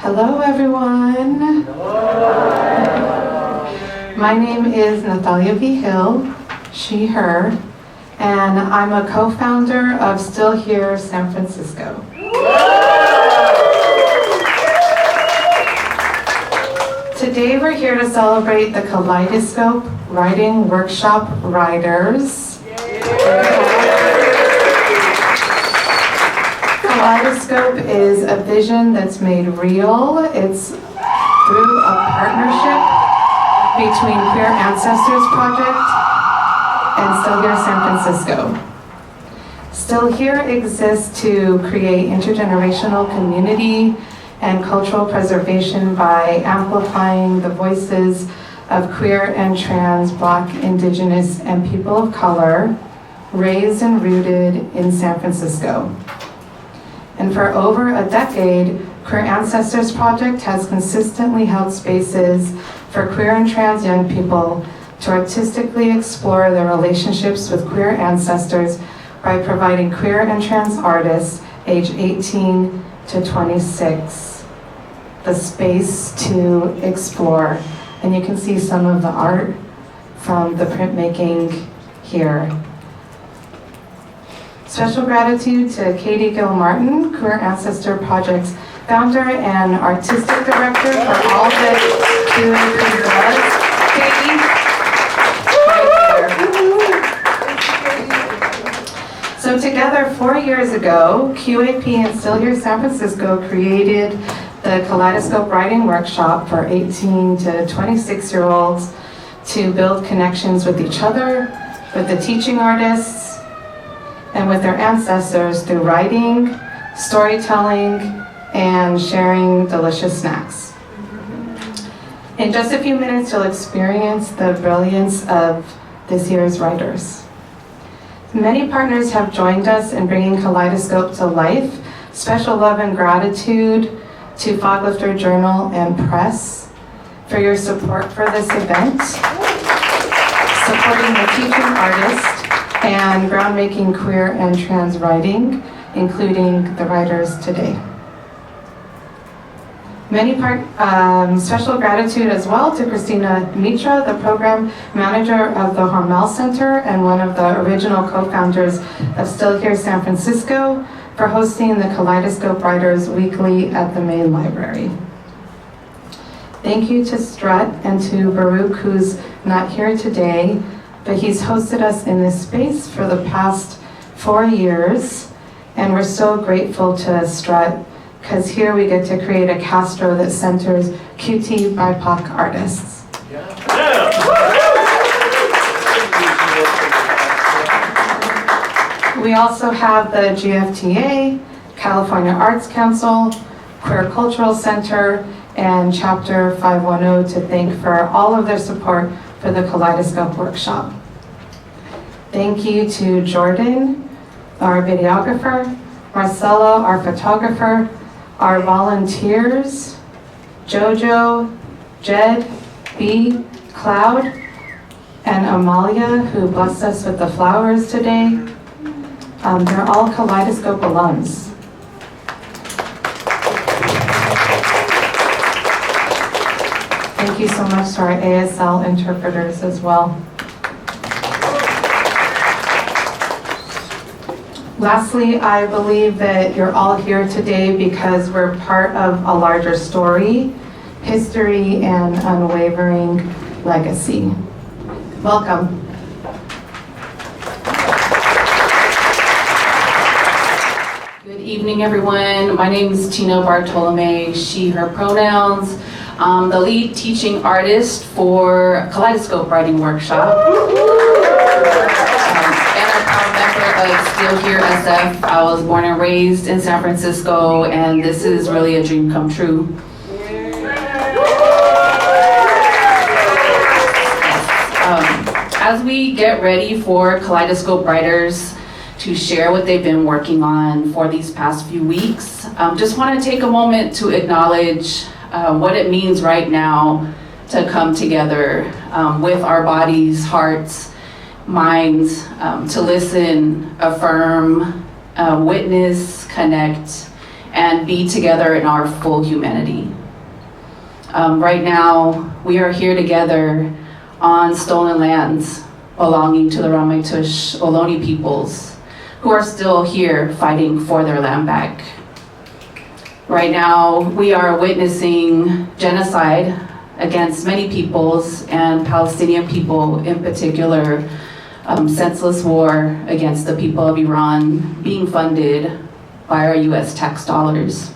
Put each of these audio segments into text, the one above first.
Hello, everyone. Hello. My name is Natalia Vigil, she, her, and I'm a co-founder of Still Here San Francisco. Today we're here to celebrate the Kaleidoscope Writing Workshop writers. Kaleidoscope is a vision that's made real. It's through a partnership between Queer Ancestors Project and Still Here San Francisco. Still Here exists to create intergenerational community and cultural preservation by amplifying the voices of queer and trans, Black, Indigenous, and people of color raised and rooted in San Francisco. And for over a decade, Queer Ancestors Project has consistently held spaces for queer and trans young people to artistically explore their relationships with queer ancestors by providing queer and trans artists age 18 to 26 the space to explore. And you can see some of the art from the printmaking here. Special gratitude to Katie Gill-Martin, Queer Ancestor Project's founder and artistic director, for all that QAP does. Katie, right there. So together, 4 years ago, QAP and Still Here San Francisco created the Kaleidoscope Writing Workshop for 18 to 26-year-olds to build connections with each other, with the teaching artists, and with their ancestors through writing, storytelling, and sharing delicious snacks. In just a few minutes, you'll experience the brilliance of this year's writers. Many partners have joined us in bringing Kaleidoscope to life. Special love and gratitude to Foglifter Journal and Press for your support for this event, supporting the teaching artist and groundmaking queer and trans writing, including the writers today. Special gratitude as well to Christina Mitra, the program manager of the Hormel Center and one of the original co-founders of Still Here San Francisco, for hosting the Kaleidoscope Writers Weekly at the main library. Thank you to STRUT and to Baruch, who's not here today, but he's hosted us in this space for the past 4 years, and we're so grateful to STRUT, because here we get to create a Castro that centers QT BIPOC artists. We also have the GFTA, California Arts Council, Queer Cultural Center, and Chapter 510 to thank for all of their support for the Kaleidoscope Workshop. Thank you to Jordan, our videographer, Marcelo, our photographer, our volunteers, Jojo, Jed, B, Cloud, and Amalia, who blessed us with the flowers today. They're all Kaleidoscope alums. Thank you so much to our ASL interpreters as well. Lastly, I believe that you're all here today because we're part of a larger story, history, and unwavering legacy. Welcome. Good evening, everyone. My name is Tina Bartolome, she, her pronouns. I'm the lead teaching artist for Kaleidoscope Writing Workshop. And a proud member of Still Here SF. I was born and raised in San Francisco, and this is really a dream come true. As we get ready for Kaleidoscope Writers to share what they've been working on for these past few weeks, just want to take a moment to acknowledge what it means right now to come together with our bodies, hearts, minds, to listen, affirm, witness, connect, and be together in our full humanity. Right now, we are here together on stolen lands belonging to the Ramaytush Ohlone peoples, who are still here fighting for their land back. Right now, we are witnessing genocide against many peoples, and Palestinian people in particular, senseless war against the people of Iran being funded by our US tax dollars.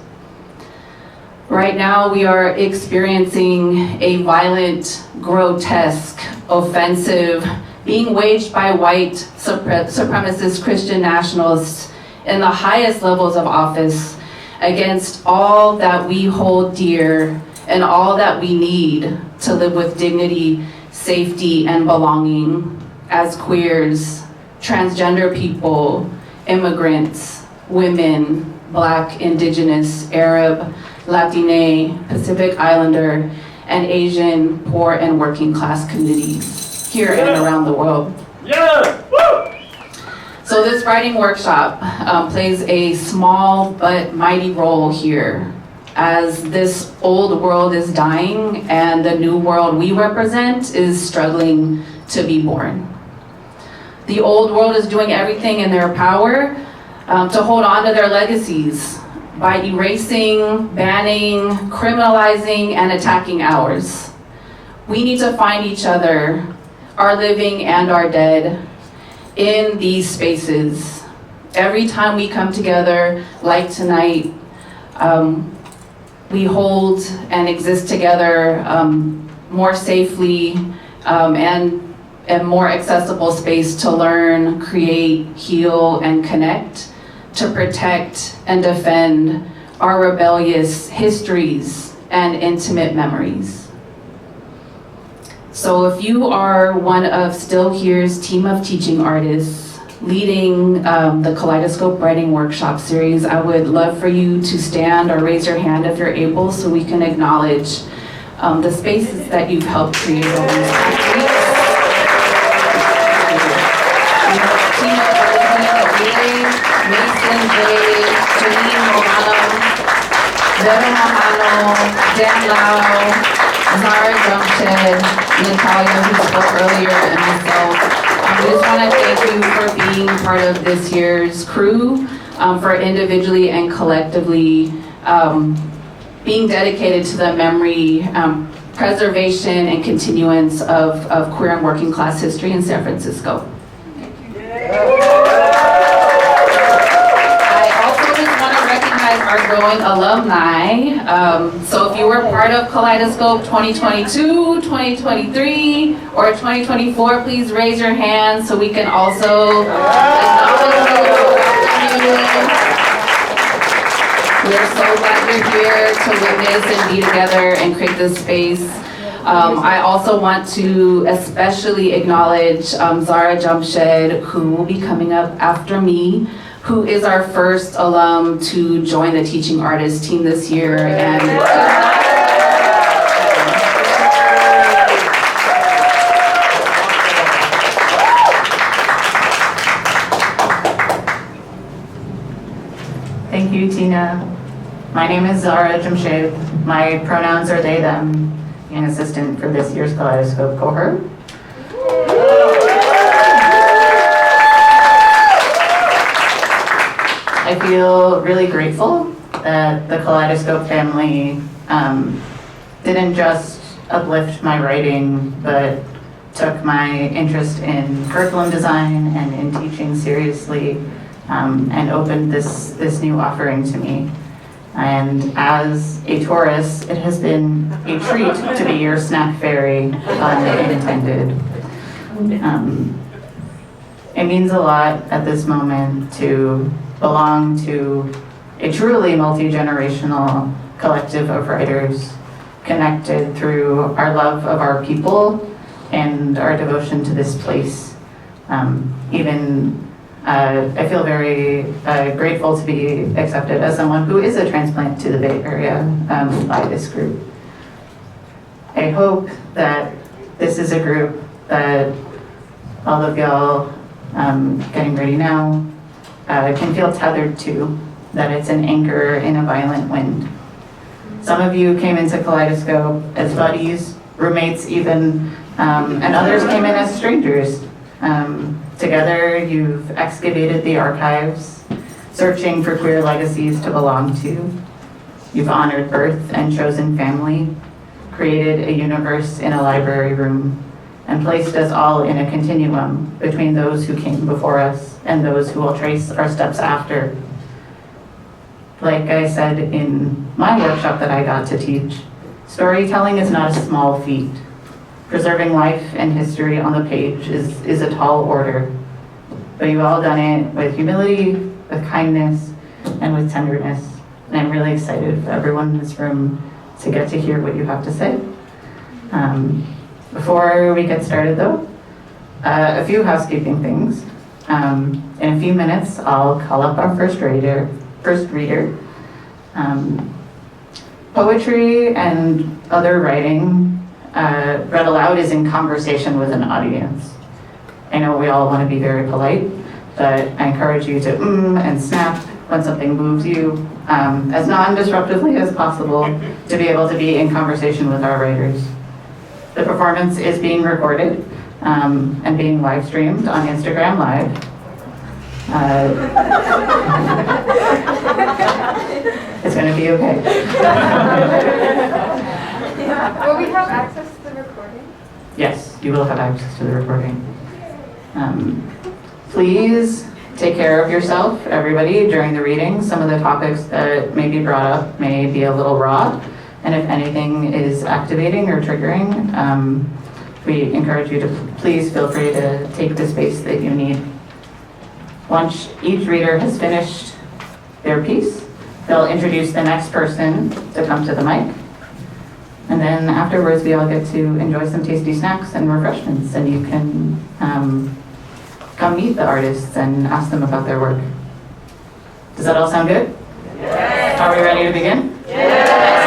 Right now, we are experiencing a violent, grotesque, offensive being waged by white supremacist Christian nationalists in the highest levels of office against all that we hold dear and all that we need to live with dignity, safety, and belonging as queers, transgender people, immigrants, women, Black, Indigenous, Arab, Latine, Pacific Islander, and Asian poor and working class communities here and around the world. Yeah! Woo! So this writing workshop plays a small but mighty role here as this old world is dying and the new world we represent is struggling to be born. The old world is doing everything in their power to hold on to their legacies by erasing, banning, criminalizing, and attacking ours. We need to find each other, our living and our dead, in these spaces. Every time we come together, like tonight, we hold and exist together more safely and more accessible space to learn, create, heal, and connect, to protect and defend our rebellious histories and intimate memories. So if you are one of Still Here's team of teaching artists leading the Kaleidoscope Writing Workshop series, I would love for you to stand or raise your hand if you're able so we can acknowledge the spaces that you've helped create over these past weeks. Mason J, Janine Mohano, Vera Mohano, Dan Lau, Zara Jamshed, Natalia, who spoke earlier, and myself. We just want to thank you for being part of this year's crew, for individually and collectively being dedicated to the memory, preservation, and continuance of queer and working class history in San Francisco. Our growing alumni. So if you were part of Kaleidoscope 2022, 2023, or 2024, please raise your hand so we can also acknowledge you. We're so glad you're here to witness and be together and create this space. I also want to especially acknowledge Zara Jamshed, who will be coming up after me, who is our first alum to join the teaching artist team this year. And thank you, Tina. My name is Zara Jamshed. My pronouns are they, them, and assistant for this year's Kaleidoscope cohort. I feel really grateful that the Kaleidoscope family didn't just uplift my writing, but took my interest in curriculum design and in teaching seriously, and opened this new offering to me. And as a tourist, it has been a treat to be your snack fairy, pun intended. It means a lot at this moment to belong to a truly multi-generational collective of writers connected through our love of our people and our devotion to this place. I feel very grateful to be accepted as someone who is a transplant to the Bay Area by this group. I hope that this is a group that all of y'all getting ready now can feel tethered to, that it's an anchor in a violent wind. Some of you came into Kaleidoscope as buddies, roommates even, and others came in as strangers. Together, you've excavated the archives, searching for queer legacies to belong to. You've honored birth and chosen family, created a universe in a library room, and placed us all in a continuum between those who came before us and those who will trace our steps after. Like I said in my workshop that I got to teach, storytelling is not a small feat. Preserving life and history on the page is a tall order, but you've all done it with humility, with kindness, and with tenderness. And I'm really excited for everyone in this room to get to hear what you have to say. Before we get started though, a few housekeeping things. In a few minutes, I'll call up our first reader. Poetry and other writing read aloud is in conversation with an audience. I know we all want to be very polite, but I encourage you to and snap when something moves you as non-disruptively as possible to be able to be in conversation with our writers. The performance is being recorded and being live streamed on Instagram Live. It's going to be okay. Will we have access to the recording? Yes, you will have access to the recording. Please take care of yourself, everybody, during the reading. Some of the topics that may be brought up may be a little raw, and if anything is activating or triggering, we encourage you to please feel free to take the space that you need. Once each reader has finished their piece, they'll introduce the next person to come to the mic. And then afterwards, we all get to enjoy some tasty snacks and refreshments, and you can come meet the artists and ask them about their work. Does that all sound good? Yes. Are we ready to begin? Yes.